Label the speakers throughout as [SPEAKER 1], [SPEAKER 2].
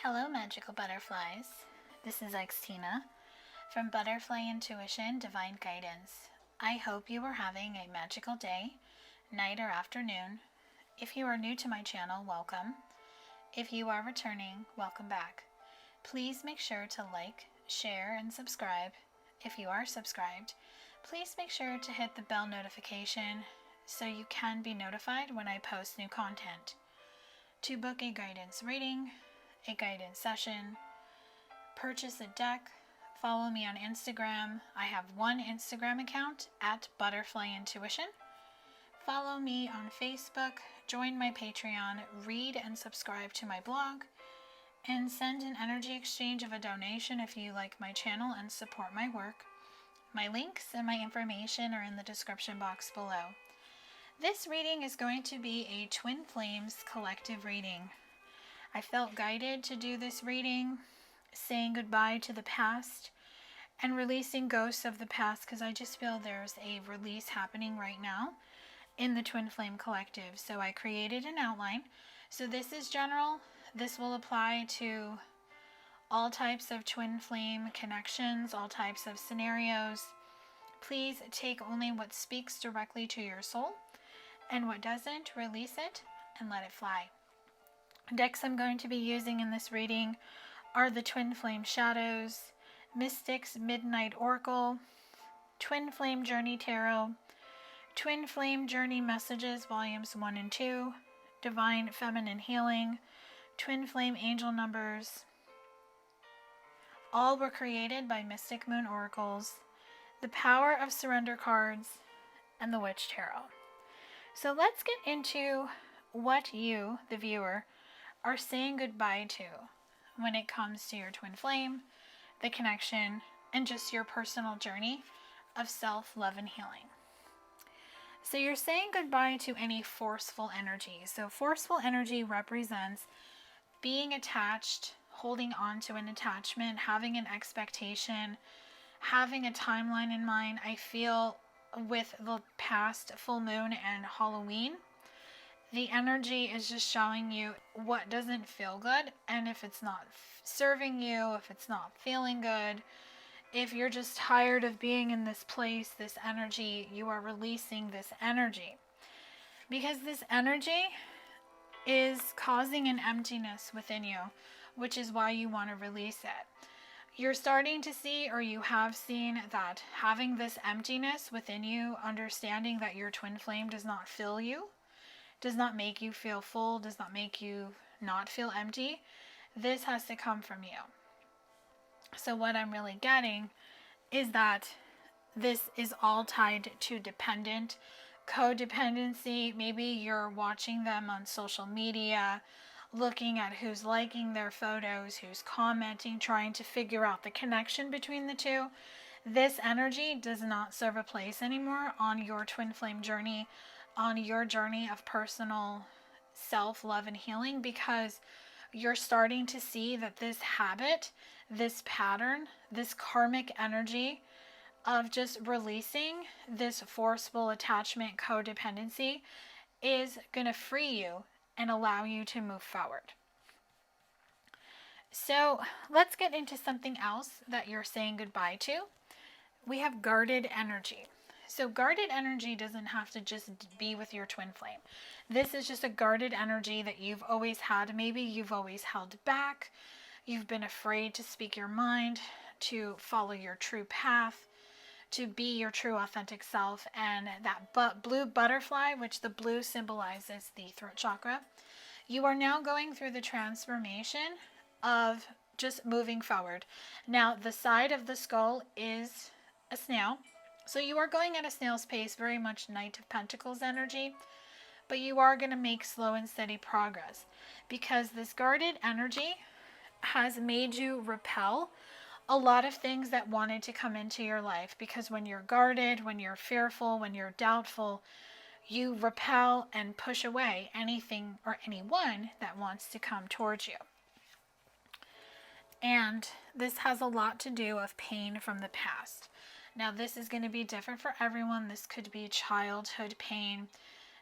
[SPEAKER 1] Hello, magical butterflies. This is Xtina from Butterfly Intuition Divine Guidance. I hope you are having a magical day, night, or afternoon. If you are new to my channel, welcome. If you are returning, welcome back. Please make sure to like, share, and subscribe. If you are subscribed, please make sure to hit the bell notification so you can be notified when I post new content. To book a guidance reading, a guidance session, purchase a deck, follow me on Instagram. I have one Instagram account at Butterfly Intuition. Follow me on Facebook, join my Patreon, read and subscribe to my blog, and send an energy exchange of a donation if you like my channel and support my work. My links and my information are in the description box below. This reading is going to be a Twin Flames collective reading. I felt guided to do this reading, saying goodbye to the past and releasing ghosts of the past, because I just feel there's a release happening right now in the Twin Flame Collective. So I created an outline. So this is general. This will apply to all types of twin flame connections, all types of scenarios. Please take only what speaks directly to your soul, and what doesn't, release it and let it fly. Decks I'm going to be using in this reading are the Twin Flame Shadows, Mystics Midnight Oracle, Twin Flame Journey Tarot, Twin Flame Journey Messages Volumes 1 and 2, Divine Feminine Healing, Twin Flame Angel Numbers. All were created by Mystic Moon Oracles, the Power of Surrender cards, and the Witch Tarot. So let's get into what you, the viewer, are saying goodbye to when it comes to your twin flame, the connection, and just your personal journey of self-love and healing. So you're saying goodbye to any forceful energy. So forceful energy represents being attached, holding on to an attachment, having an expectation, having a timeline in mind. I feel with the past full moon and Halloween, the energy is just showing you what doesn't feel good, and if it's not serving you, if it's not feeling good, if you're just tired of being in this place, this energy, you are releasing this energy. Because this energy is causing an emptiness within you, which is why you want to release it. You're starting to see, or you have seen, that having this emptiness within you, understanding that your twin flame does not fill you, does not make you feel full, does not make you not feel empty. This has to come from you. So what I'm really getting is that this is all tied to dependent, codependency. Maybe you're watching them on social media, looking at who's liking their photos, who's commenting, trying to figure out the connection between the two. This energy does not serve a place anymore on your twin flame journey, on your journey of personal self-love and healing, because you're starting to see that this habit, this pattern, this karmic energy of just releasing this forceful attachment, codependency, is going to free you and allow you to move forward. So let's get into something else that you're saying goodbye to. We have guarded energy. So guarded energy doesn't have to just be with your twin flame. This is just a guarded energy that you've always had. Maybe you've always held back. You've been afraid to speak your mind, to follow your true path, to be your true authentic self. And that blue butterfly, which the blue symbolizes the throat chakra, you are now going through the transformation of just moving forward. Now, the side of the skull is a snail. So you are going at a snail's pace, very much Knight of Pentacles energy, but you are going to make slow and steady progress, because this guarded energy has made you repel a lot of things that wanted to come into your life. Because when you're guarded, when you're fearful, when you're doubtful, you repel and push away anything or anyone that wants to come towards you. And this has a lot to do with pain from the past. Now, this is going to be different for everyone. This could be childhood pain.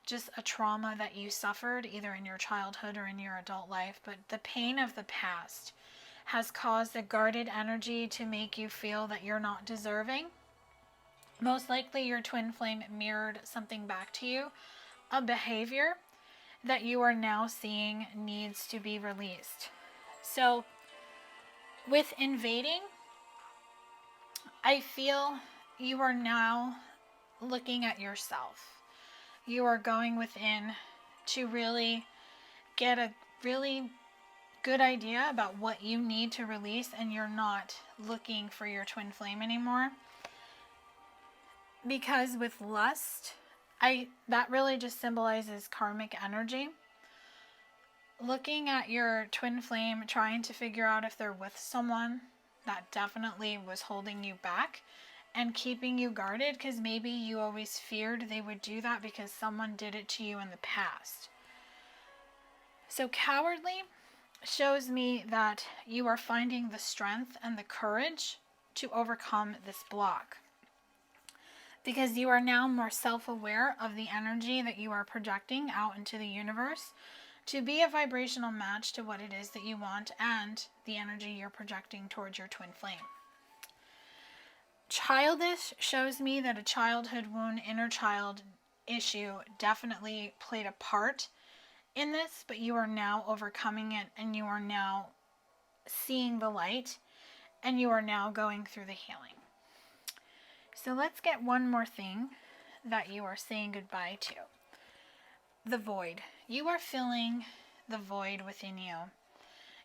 [SPEAKER 1] just a trauma that you suffered either in your childhood or in your adult life, but the pain of the past has caused a guarded energy to make you feel that you're not deserving. Most likely your twin flame mirrored something back to you, a behavior that you are now seeing needs to be released. So with invading, I feel you are now looking at yourself. You are going within to really get a really good idea about what you need to release, and you're not looking for your twin flame anymore. Because with lust, that really just symbolizes karmic energy. Looking at your twin flame, trying to figure out if they're with someone, that definitely was holding you back and keeping you guarded, because maybe you always feared they would do that because someone did it to you in the past. So cowardly shows me that you are finding the strength and the courage to overcome this block, because you are now more self-aware of the energy that you are projecting out into the universe to be a vibrational match to what it is that you want and the energy you're projecting towards your twin flame. Childish shows me that a childhood wound, inner child issue definitely played a part in this, but you are now overcoming it, and you are now seeing the light, and you are now going through the healing. So let's get one more thing that you are saying goodbye to. The void. You are filling the void within you.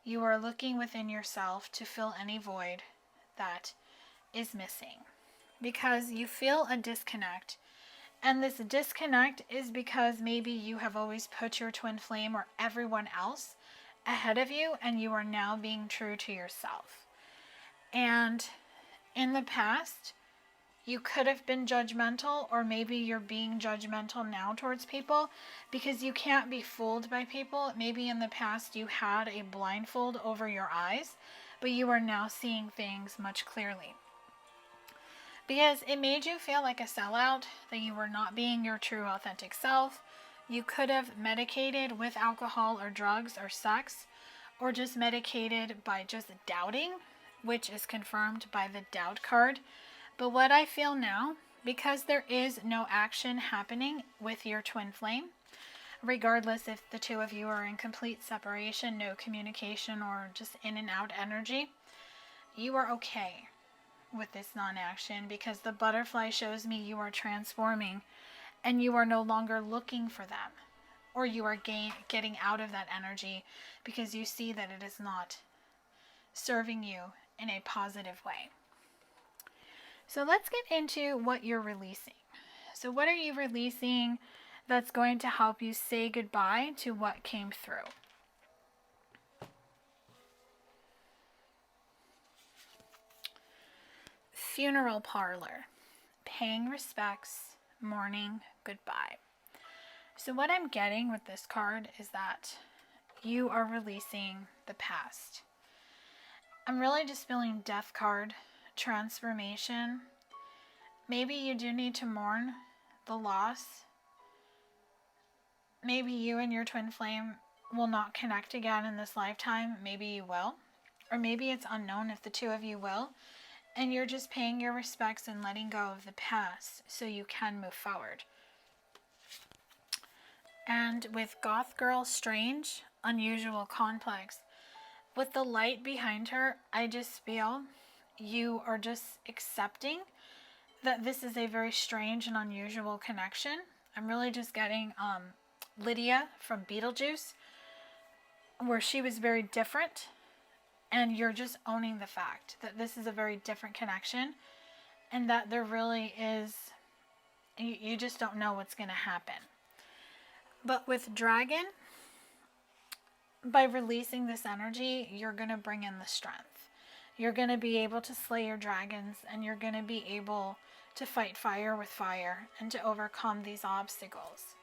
[SPEAKER 1] You are looking within yourself to fill any void that is missing, because you feel a disconnect. And this disconnect is because maybe you have always put your twin flame or everyone else ahead of you, and you are now being true to yourself. And in the past, you could have been judgmental, or maybe you're being judgmental now towards people because you can't be fooled by people. Maybe in the past you had a blindfold over your eyes, but you are now seeing things much clearly. Because it made you feel like a sellout, that you were not being your true authentic self. You could have medicated with alcohol or drugs or sex, or just medicated by just doubting, which is confirmed by the doubt card. But what I feel now, because there is no action happening with your twin flame, regardless if the two of you are in complete separation, no communication, or just in and out energy, you are okay with this non-action, because the butterfly shows me you are transforming, and you are no longer looking for them, or you are getting out of that energy because you see that it is not serving you in a positive way. So let's get into what you're releasing. So what are you releasing that's going to help you say goodbye to what came through? Funeral parlor, paying respects, mourning, goodbye. So what I'm getting with this card is that you are releasing the past. I'm really just feeling death card, transformation. Maybe you do need to mourn the loss. Maybe you and your twin flame will not connect again in this lifetime. Maybe you will. Or maybe it's unknown if the two of you will. And you're just paying your respects and letting go of the past so you can move forward. And with Goth Girl, strange, unusual, complex, with the light behind her, I just feel you are just accepting that this is a very strange and unusual connection. I'm really just getting Lydia from Beetlejuice, where she was very different. And you're just owning the fact that this is a very different connection, and that there really is, you just don't know what's going to happen. But with Dragon, by releasing this energy, you're going to bring in the strength. You're going to be able to slay your dragons, and you're going to be able to fight fire with fire and to overcome these obstacles.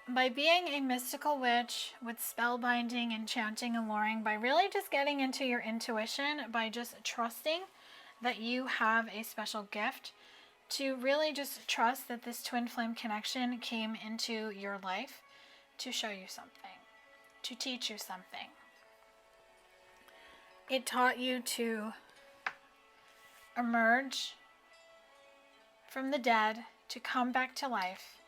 [SPEAKER 1] By being a mystical witch with spellbinding, enchanting, alluring, by really just getting into your intuition, by just trusting that you have a special gift to really just trust that this twin flame connection came into your life to show you something, to teach you something. It taught you to emerge from the dead, to come back to life,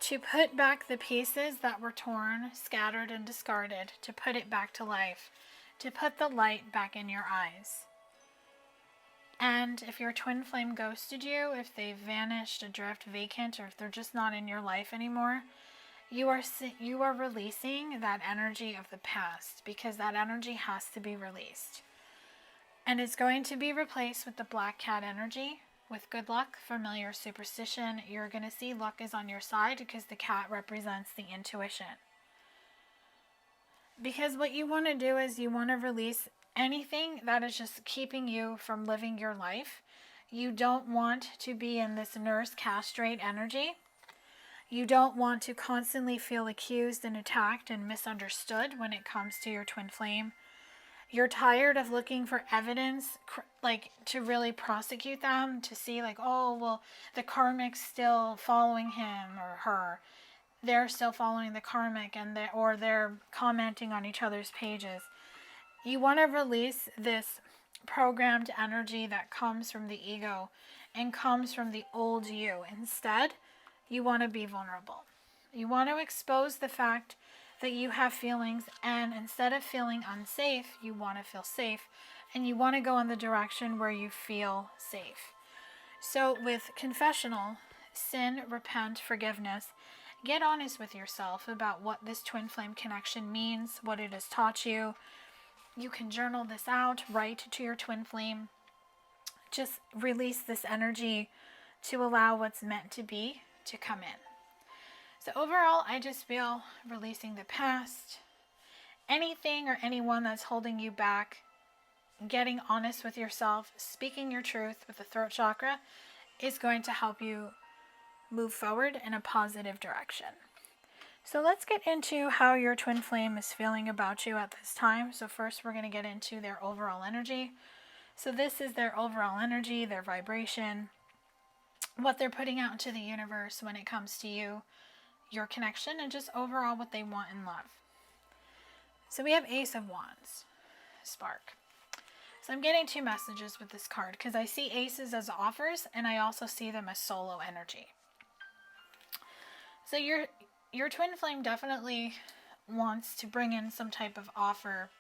[SPEAKER 1] to put back the pieces that were torn, scattered, and discarded, to put it back to life, to put the light back in your eyes. And if your twin flame ghosted you, if they vanished, adrift, vacant, or if they're just not in your life anymore, you are releasing that energy of the past, because that energy has to be released. And it's going to be replaced with the black cat energy, with good luck, familiar superstition. You're going to see luck is on your side because the cat represents the intuition. Because what you want to do is you want to release anything that is just keeping you from living your life. You don't want to be in this nurse castrate energy. You don't want to constantly feel accused and attacked and misunderstood when it comes to your twin flame. You're tired of looking for evidence, like to really prosecute them, to see like, oh, well, the karmic's still following him or her. They're still following the karmic, and they're commenting on each other's pages. You want to release this programmed energy that comes from the ego and comes from the old you. Instead, you want to be vulnerable. You want to expose the fact that you have feelings, and instead of feeling unsafe, you want to feel safe, and you want to go in the direction where you feel safe. So with confessional, sin, repent, forgiveness, get honest with yourself about what this twin flame connection means, what it has taught you. You can journal this out, write to your twin flame. Just release this energy to allow what's meant to be to come in. So overall, I just feel releasing the past, anything or anyone that's holding you back, getting honest with yourself, speaking your truth with the throat chakra is going to help you move forward in a positive direction. So let's get into how your twin flame is feeling about you at this time. So first we're going to get into their overall energy. So this is their overall energy, their vibration, what they're putting out into the universe when it comes to you, your connection, and just overall what they want in love. So we have Ace of Wands, Spark. So I'm getting two messages with this card because I see aces as offers and I also see them as solo energy. So your twin flame definitely wants to bring in some type of offer.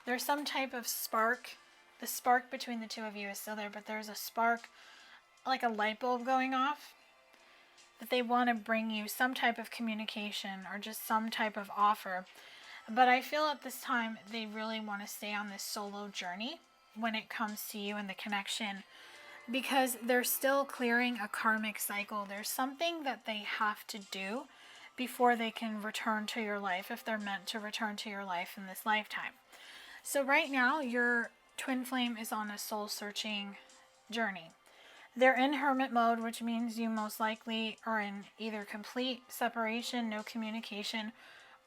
[SPEAKER 1] There's some type of spark. The spark between the two of you is still there, but there's a spark, like a light bulb going off, that they want to bring you some type of communication or just some type of offer. But I feel at this time they really want to stay on this solo journey when it comes to you and the connection, because they're still clearing a karmic cycle. There's something that they have to do before they can return to your life, if they're meant to return to your life in this lifetime. So right now, your twin flame is on a soul-searching journey. They're in hermit mode, which means you most likely are in either complete separation, no communication,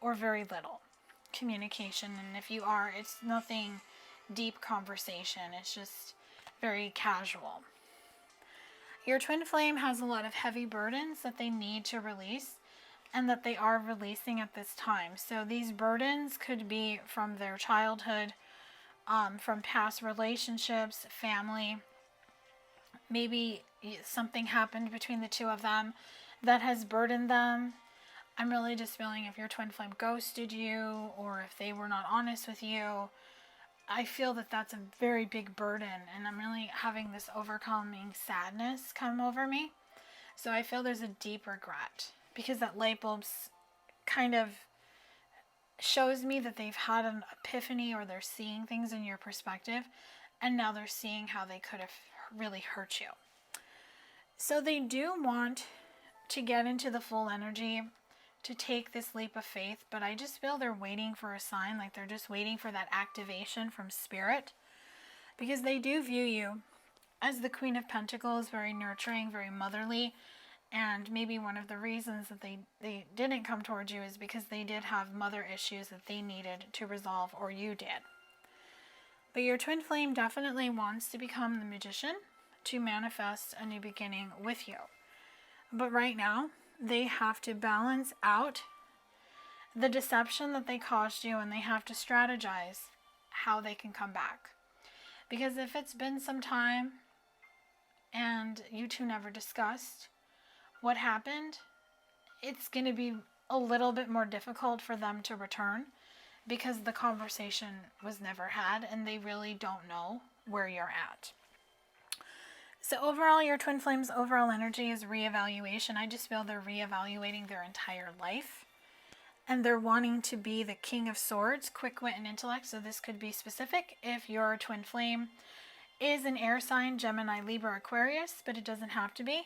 [SPEAKER 1] or very little communication. And if you are, it's nothing deep conversation. It's just very casual. Your twin flame has a lot of heavy burdens that they need to release and that they are releasing at this time. So these burdens could be from their childhood, from past relationships, family. Maybe something happened between the two of them that has burdened them. I'm really just feeling if your twin flame ghosted you or if they were not honest with you, I feel that that's a very big burden, and I'm really having this overcoming sadness come over me. So I feel there's a deep regret because that light bulb kind of shows me that they've had an epiphany, or they're seeing things in your perspective, and now they're seeing how they could have really hurt you. So they do want to get into the full energy, to take this leap of faith, but I just feel they're waiting for a sign, like they're just waiting for that activation from spirit, because they do view you as the Queen of Pentacles, very nurturing, very motherly, and maybe one of the reasons that they didn't come towards you is because they did have mother issues that they needed to resolve, or you did. But your twin flame definitely wants to become the magician to manifest a new beginning with you. But right now, they have to balance out the deception that they caused you, and they have to strategize how they can come back. Because if it's been some time and you two never discussed what happened, it's going to be a little bit more difficult for them to return, because the conversation was never had and they really don't know where you're at. So overall, your twin flame's overall energy is reevaluation. I just feel they're reevaluating their entire life. And they're wanting to be the King of Swords, quick wit and intellect. So this could be specific if your twin flame is an air sign, Gemini, Libra, Aquarius, but it doesn't have to be.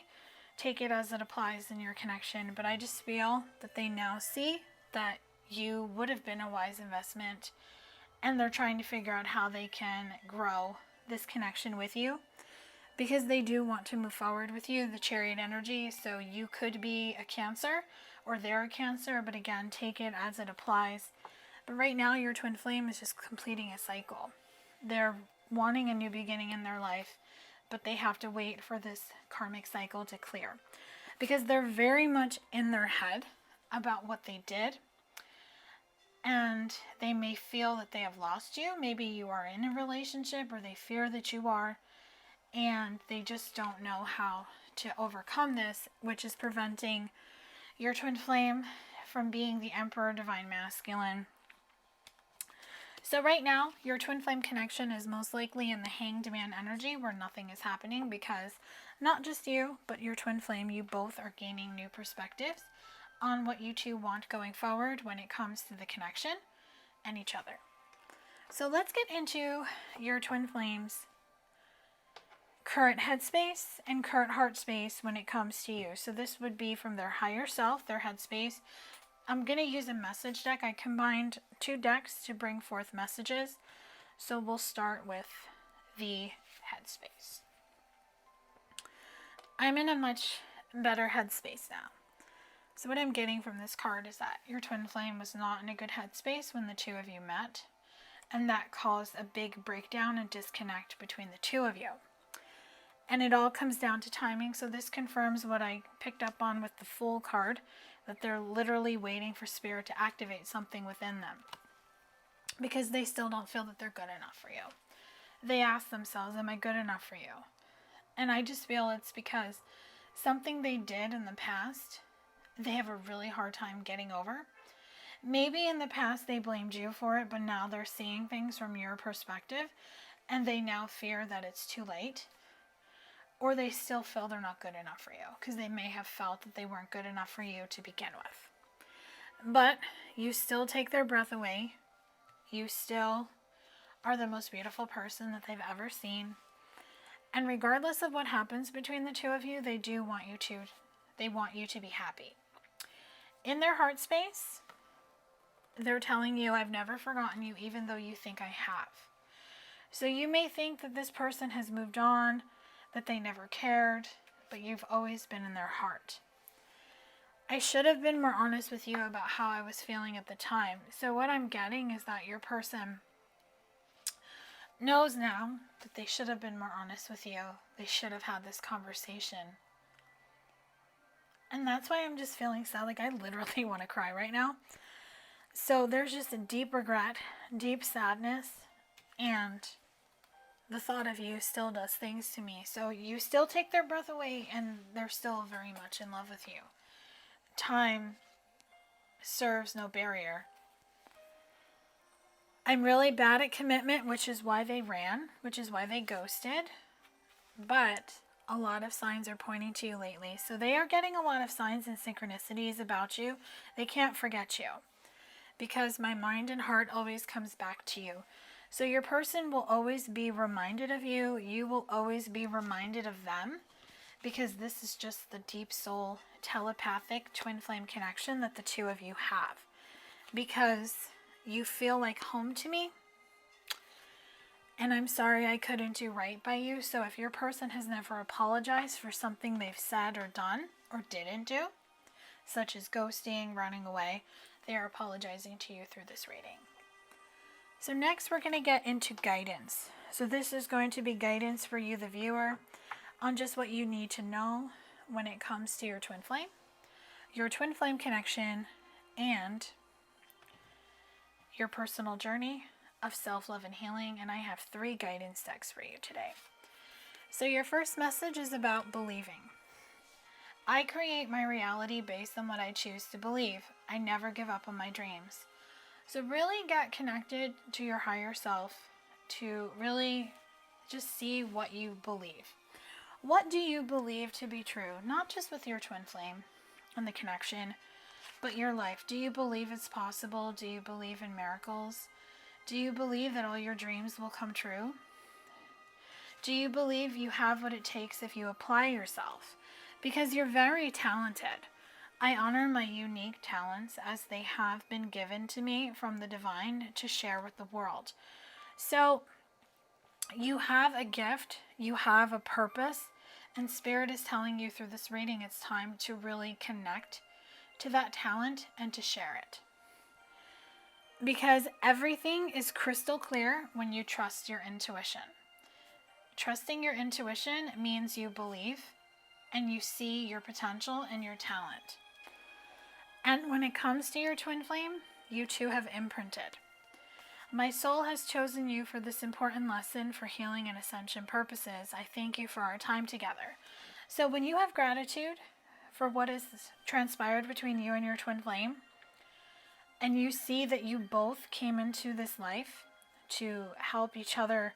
[SPEAKER 1] Take it as it applies in your connection. But I just feel that they now see that you would have been a wise investment, and they're trying to figure out how they can grow this connection with you, because they do want to move forward with you, the Chariot energy. So you could be a Cancer or they're a Cancer, but again, take it as it applies. But right now, your twin flame is just completing a cycle. They're wanting a new beginning in their life, but they have to wait for this karmic cycle to clear, because they're very much in their head about what they did. And they may feel that they have lost you. Maybe you are in a relationship, or they fear that you are, and they just don't know how to overcome this, which is preventing your twin flame from being the Emperor Divine Masculine. So right now, your twin flame connection is most likely in the Hanged Man energy, where nothing is happening, because not just you, but your twin flame, you both are gaining new perspectives on what you two want going forward when it comes to the connection and each other. So let's get into your twin flame's current headspace and current heart space when it comes to you. So this would be from their higher self, their headspace. I'm going to use a message deck. I combined 2 decks to bring forth messages. So we'll start with the headspace. I'm in a much better headspace now. So what I'm getting from this card is that your twin flame was not in a good headspace when the two of you met, and that caused a big breakdown and disconnect between the two of you. And it all comes down to timing. So this confirms what I picked up on with the Fool card, that they're literally waiting for Spirit to activate something within them, because they still don't feel that they're good enough for you. They ask themselves, am I good enough for you? And I just feel it's because something they did in the past, they have a really hard time getting over. Maybe in the past they blamed you for it, but now they're seeing things from your perspective, and they now fear that it's too late. Or they still feel they're not good enough for you, because they may have felt that they weren't good enough for you to begin with. But you still take their breath away. You still are the most beautiful person that they've ever seen. And regardless of what happens between the two of you, they want you to be happy. In their heart space, they're telling you, I've never forgotten you, even though you think I have. So you may think that this person has moved on, that they never cared, but you've always been in their heart. I should have been more honest with you about how I was feeling at the time. So what I'm getting is that your person knows now that they should have been more honest with you. They should have had this conversation. And that's why I'm just feeling sad. Like, I literally want to cry right now. So there's just a deep regret, deep sadness, and the thought of you still does things to me. So you still take their breath away, and they're still very much in love with you. Time serves no barrier. I'm really bad at commitment, which is why they ran, which is why they ghosted. But a lot of signs are pointing to you lately. So they are getting a lot of signs and synchronicities about you. They can't forget you, because my mind and heart always comes back to you. So your person will always be reminded of you. You will always be reminded of them, because this is just the deep soul telepathic twin flame connection that the two of you have. Because you feel like home to me, and I'm sorry I couldn't do right by you. So if your person has never apologized for something they've said or done or didn't do, such as ghosting, running away, they are apologizing to you through this reading. So next we're going to get into guidance. So this is going to be guidance for you, the viewer, on just what you need to know when it comes to your twin flame connection, and your personal journey of self-love and healing. And I have 3 guidance decks for you today. So your first message is about believing. I create my reality based on what I choose to believe. I never give up on my dreams. So really get connected to your higher self to really just see what you believe. What do you believe to be true? Not just with your twin flame and the connection, but your life. Do you believe it's possible? Do you believe in miracles? Do you believe that all your dreams will come true? Do you believe you have what it takes if you apply yourself? Because you're very talented. I honor my unique talents as they have been given to me from the divine to share with the world. So you have a gift, you have a purpose, and Spirit is telling you through this reading it's time to really connect to that talent and to share it. Because everything is crystal clear when you trust your intuition. Trusting your intuition means you believe and you see your potential and your talent. And when it comes to your twin flame, you two have imprinted. My soul has chosen you for this important lesson for healing and ascension purposes. I thank you for our time together. So when you have gratitude for what has transpired between you and your twin flame, and you see that you both came into this life to help each other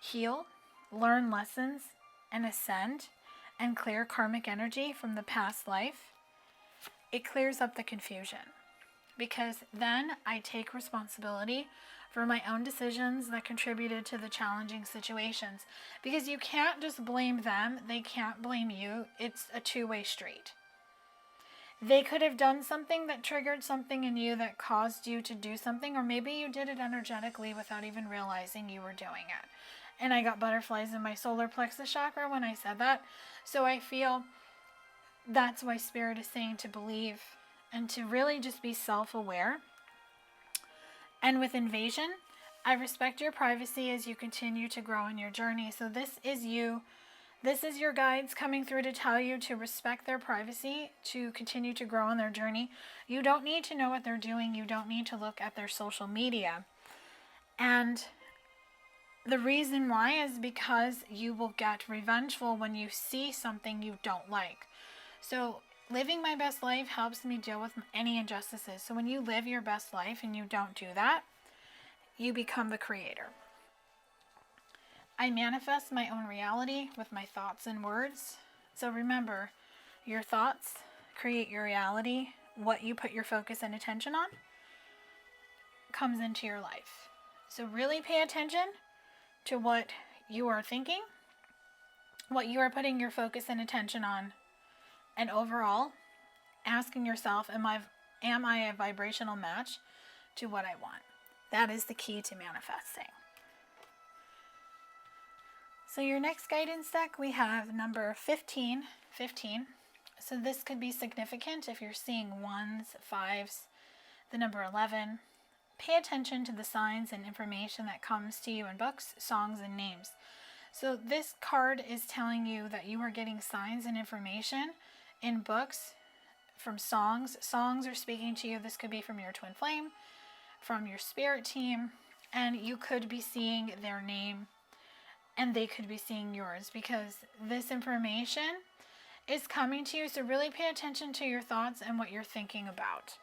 [SPEAKER 1] heal, learn lessons, and ascend, and clear karmic energy from the past life, it clears up the confusion. Because then I take responsibility for my own decisions that contributed to the challenging situations. Because you can't just blame them, they can't blame you. It's a two-way street. They could have done something that triggered something in you that caused you to do something, or maybe you did it energetically without even realizing you were doing it. And I got butterflies in my solar plexus chakra when I said that. So I feel that's why Spirit is saying to believe and to really just be self-aware. And with invasion, I respect your privacy as you continue to grow in your journey. So this is you. This is your guides coming through to tell you to respect their privacy, to continue to grow on their journey. You don't need to know what they're doing. You don't need to look at their social media. And the reason why is because you will get revengeful when you see something you don't like. So living my best life helps me deal with any injustices. So when you live your best life and you don't do that, you become the creator. I manifest my own reality with my thoughts and words. So remember, your thoughts create your reality. What you put your focus and attention on comes into your life. So really pay attention to what you are thinking, what you are putting your focus and attention on, and overall, asking yourself, am I a vibrational match to what I want? That is the key to manifesting. So your next guidance deck, we have number 15. So this could be significant if you're seeing 1s, 5s, the number 11. Pay attention to the signs and information that comes to you in books, songs, and names. So this card is telling you that you are getting signs and information in books, from songs. Songs are speaking to you. This could be from your twin flame, from your spirit team, and you could be seeing their name and they could be seeing yours, because this information is coming to you. So really pay attention to your thoughts and what you're thinking about.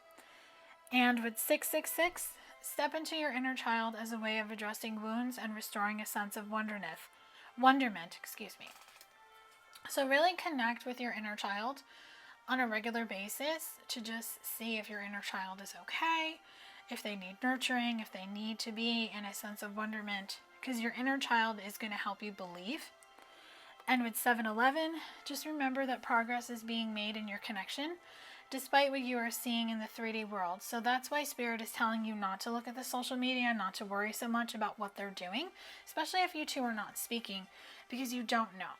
[SPEAKER 1] And with 666, step into your inner child as a way of addressing wounds and restoring a sense of wonderment. So really connect with your inner child on a regular basis to just see if your inner child is okay, if they need nurturing, if they need to be in a sense of wonderment, because your inner child is going to help you believe. And with 711, just remember that progress is being made in your connection, despite what you are seeing in the 3D world. So that's why Spirit is telling you not to look at the social media, not to worry so much about what they're doing, especially if you two are not speaking, because you don't know.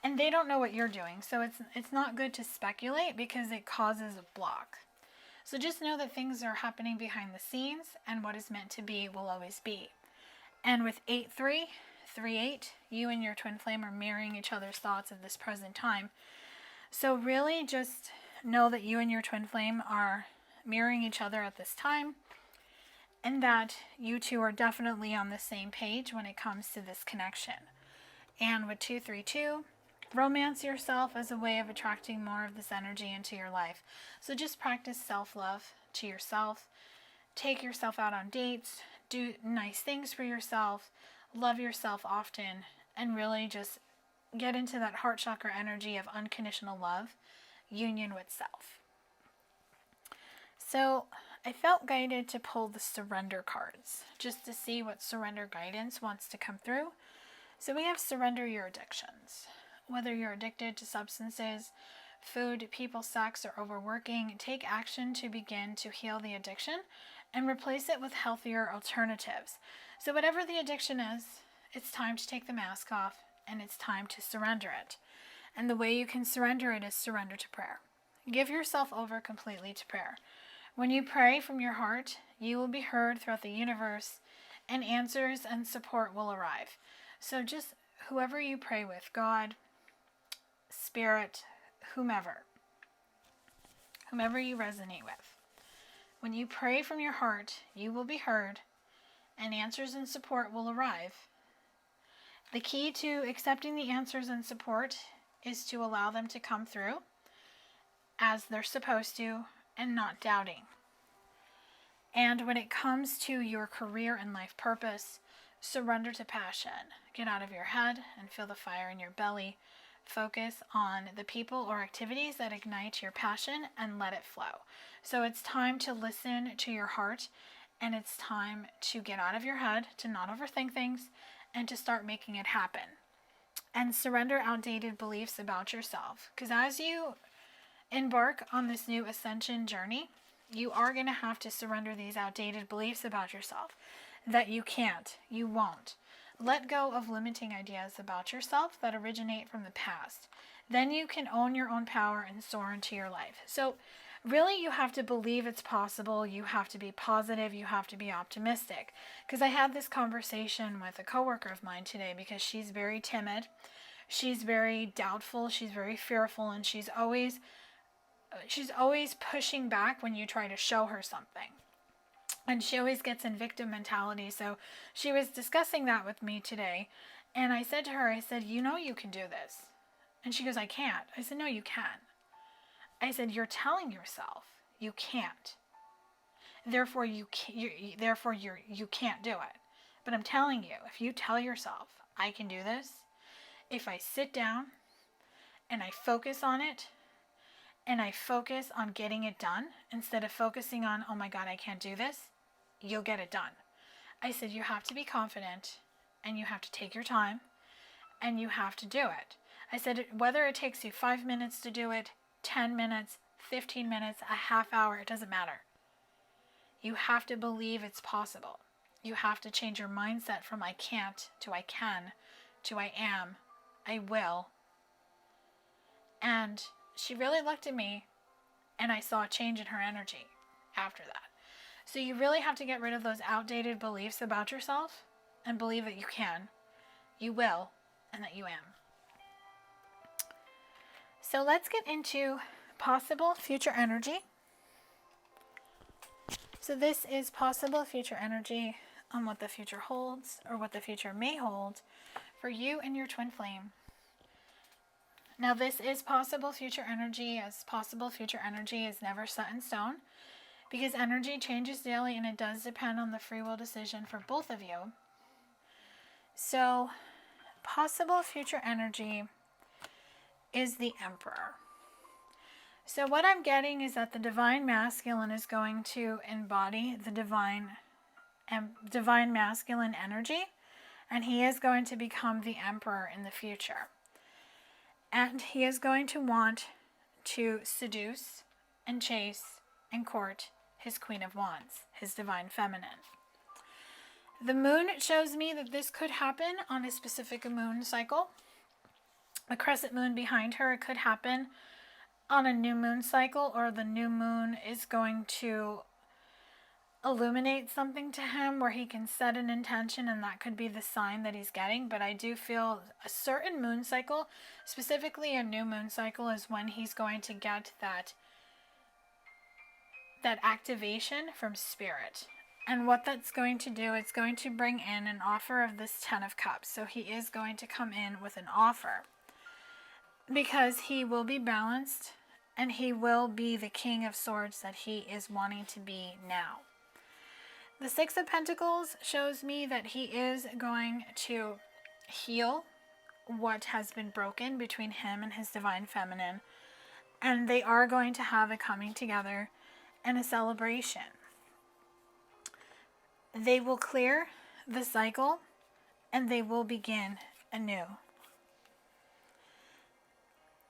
[SPEAKER 1] And they don't know what you're doing. So it's not good to speculate, because it causes a block. So just know that things are happening behind the scenes, and what is meant to be will always be. And with 8-3-3-8, you and your twin flame are mirroring each other's thoughts at this present time. So really just know that you and your twin flame are mirroring each other at this time, and that you two are definitely on the same page when it comes to this connection. And with 2-3-2, romance yourself as a way of attracting more of this energy into your life. So just practice self-love to yourself. Take yourself out on dates. Do nice things for yourself. Love yourself often. And really just get into that heart chakra energy of unconditional love, union with self. So I felt guided to pull the surrender cards just to see what surrender guidance wants to come through. So we have surrender your addictions. Whether you're addicted to substances, food, people, sex, or overworking, take action to begin to heal the addiction and replace it with healthier alternatives. So whatever the addiction is, it's time to take the mask off and it's time to surrender it. And the way you can surrender it is surrender to prayer. Give yourself over completely to prayer. When you pray from your heart, you will be heard throughout the universe, and answers and support will arrive. So just whoever you pray with, God, Spirit, whomever you resonate with. When you pray from your heart, you will be heard, and answers and support will arrive. The key to accepting the answers and support is to allow them to come through as they're supposed to, and not doubting. And when it comes to your career and life purpose, surrender to passion. Get out of your head and feel the fire in your belly. Focus on the people or activities that ignite your passion and let it flow. So it's time to listen to your heart, and it's time to get out of your head, to not overthink things, and to start making it happen. And surrender outdated beliefs about yourself. Because as you embark on this new ascension journey, you are going to have to surrender these outdated beliefs about yourself. That you can't, you won't. Let go of limiting ideas about yourself that originate from the past. Then you can own your own power and soar into your life. So really you have to believe it's possible. You have to be positive. You have to be optimistic. Because I had this conversation with a coworker of mine today, because she's very timid. She's very doubtful. She's very fearful. And she's always pushing back when you try to show her something. And she always gets in victim mentality. So she was discussing that with me today. And I said to her, I said, you know you can do this. And she goes, I can't. I said, no, you can. I said, you're telling yourself you can't. Therefore, you can't do it. But I'm telling you, if you tell yourself, I can do this, if I sit down and I focus on it, and I focus on getting it done, instead of focusing on, oh my God, I can't do this, you'll get it done. I said, you have to be confident, and you have to take your time, and you have to do it. I said, whether it takes you 5 minutes to do it, 10 minutes, 15 minutes, a half hour, it doesn't matter. You have to believe it's possible. You have to change your mindset from I can't to I can to I am, I will. And she really looked at me, and I saw a change in her energy after that. So you really have to get rid of those outdated beliefs about yourself and believe that you can, you will, and that you am. So let's get into possible future energy. So this is possible future energy on what the future holds, or what the future may hold for you and your twin flame. Now this is possible future energy, as possible future energy is never set in stone, because energy changes daily, and it does depend on the free will decision for both of you. So possible future energy is the Emperor. So what I'm getting is that the divine masculine is going to embody the divine masculine energy, and he is going to become the Emperor in the future. And he is going to want to seduce and chase and court his Queen of Wands, his divine feminine. The moon shows me that this could happen on a specific moon cycle. A crescent moon behind her, it could happen on a new moon cycle, or the new moon is going to illuminate something to him where he can set an intention, and that could be the sign that he's getting. But I do feel a certain moon cycle, specifically a new moon cycle, is when he's going to get that activation from spirit. And what that's going to do, it's going to bring in an offer of this 10 of Cups. So he is going to come in with an offer, because he will be balanced and he will be the King of Swords that he is wanting to be now. The Six of Pentacles shows me that he is going to heal what has been broken between him and his Divine Feminine. And they are going to have a coming together and a celebration. They will clear the cycle and they will begin anew.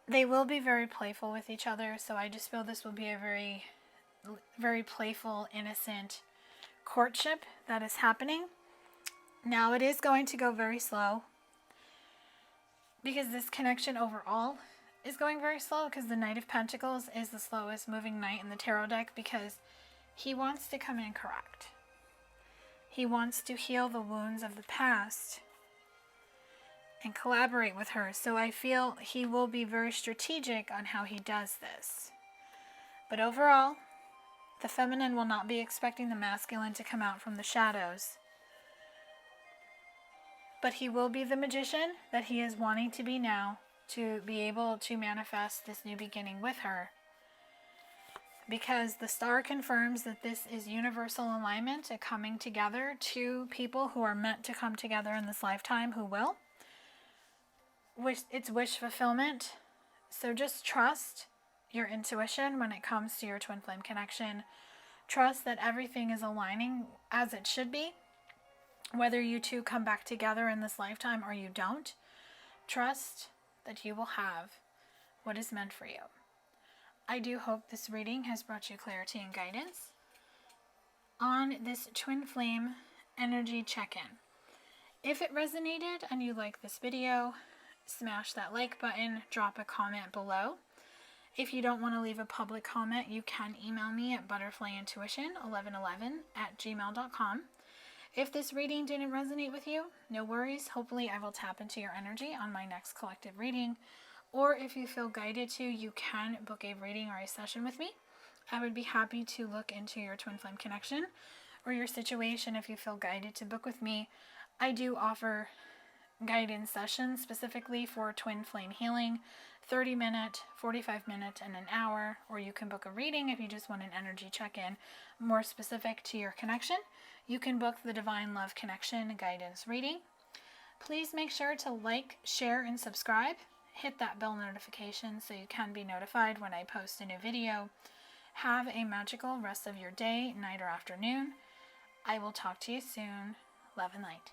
[SPEAKER 1] They will be very playful with each other, so I just feel this will be a very, very playful, innocent courtship that is happening. Now it is going to go very slow, because this connection overall is going very slow, because the Knight of Pentacles is the slowest moving knight in the tarot deck, because he wants to come in correct. He wants to heal the wounds of the past and collaborate with her. So I feel he will be very strategic on how he does this. But overall, the feminine will not be expecting the masculine to come out from the shadows. But he will be the magician that he is wanting to be now, to be able to manifest this new beginning with her. Because the star confirms that this is universal alignment, a coming together, two people who are meant to come together in this lifetime who will. It's wish fulfillment. So just trust your intuition when it comes to your twin flame connection. Trust that everything is aligning as it should be. Whether you two come back together in this lifetime or you don't, trust that you will have what is meant for you. I do hope this reading has brought you clarity and guidance on this twin flame energy check-in. If it resonated and you like this video, smash that like button, drop a comment below. If you don't want to leave a public comment, you can email me at butterflyintuition1111@gmail.com. If this reading didn't resonate with you, no worries. Hopefully I will tap into your energy on my next collective reading. Or if you feel guided to, you can book a reading or a session with me. I would be happy to look into your twin flame connection or your situation if you feel guided to book with me. I do offer guidance sessions specifically for twin flame healing, 30-minute, 45-minute, and an hour. Or you can book a reading if you just want an energy check-in more specific to your connection. You can book the Divine Love Connection guidance reading. Please make sure to like, share, and subscribe. Hit that bell notification so you can be notified when I post a new video. Have a magical rest of your day, night, or afternoon. I will talk to you soon. Love and light.